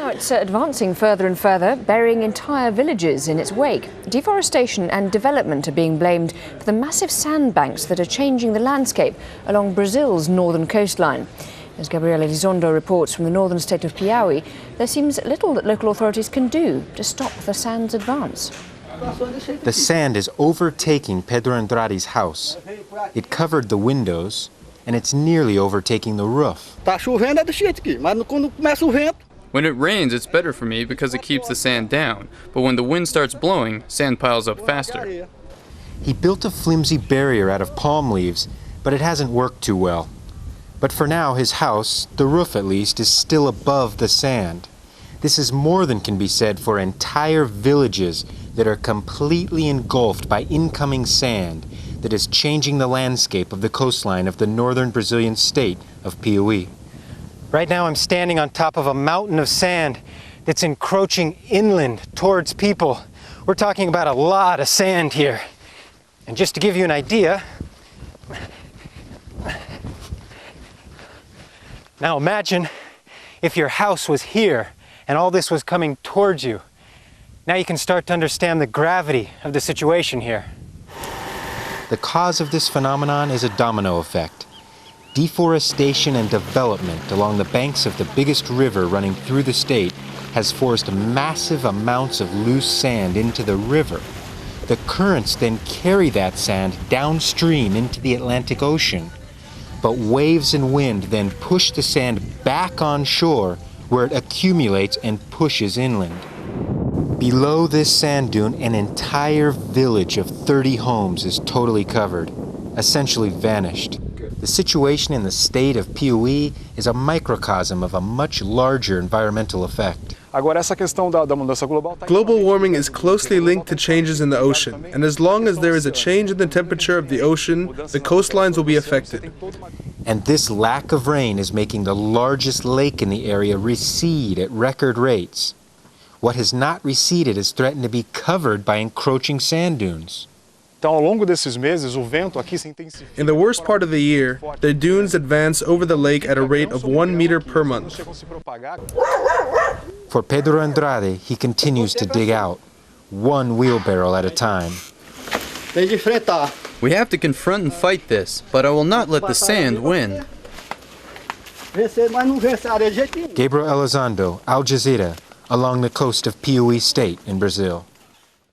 Now it's advancing further and further, burying entire villages in its wake. Deforestation and development are being blamed for the massive sandbanks that are changing the landscape along Brazil's northern coastline. As Gabriel Elizondo reports from the northern state of Piaui, there seems little that local authorities can do to stop the sand's advance. The sand is overtaking Pedro Andrade's house. It covered the windows, and it's nearly overtaking the roof. When it rains, it's better for me because it keeps the sand down. But when the wind starts blowing, sand piles up faster. He built a flimsy barrier out of palm leaves, but it hasn't worked too well. But for now, his house, the roof at least, is still above the sand. This is more than can be said for entire villages that are completely engulfed by incoming sand that is changing the landscape of the coastline of the northern Brazilian state of Piaui. Right now I'm standing on top of a mountain of sand that's encroaching inland towards people. We're talking about a lot of sand here. And just to give you an idea, now imagine if your house was here and all this was coming towards you. Now you can start to understand the gravity of the situation here. The cause of this phenomenon is a domino effect. Deforestation and development along the banks of the biggest river running through the state has forced massive amounts of loose sand into the river. The currents then carry that sand downstream into the Atlantic Ocean. But waves and wind then push the sand back on shore where it accumulates and pushes inland. Below this sand dune, an entire village of 30 homes is totally covered, essentially vanished. The situation in the state of Piauí is a microcosm of a much larger environmental effect. Global warming is closely linked to changes in the ocean, and as long as there is a change in the temperature of the ocean, the coastlines will be affected. And this lack of rain is making the largest lake in the area recede at record rates. What has not receded is threatened to be covered by encroaching sand dunes. In the worst part of the year, the dunes advance over the lake at a rate of 1 meter per month. For Pedro Andrade, he continues to dig out, one wheelbarrow at a time. We have to confront and fight this, but I will not let the sand win. Gabriel Elizondo, Al Jazeera, along the coast of Piauí State in Brazil.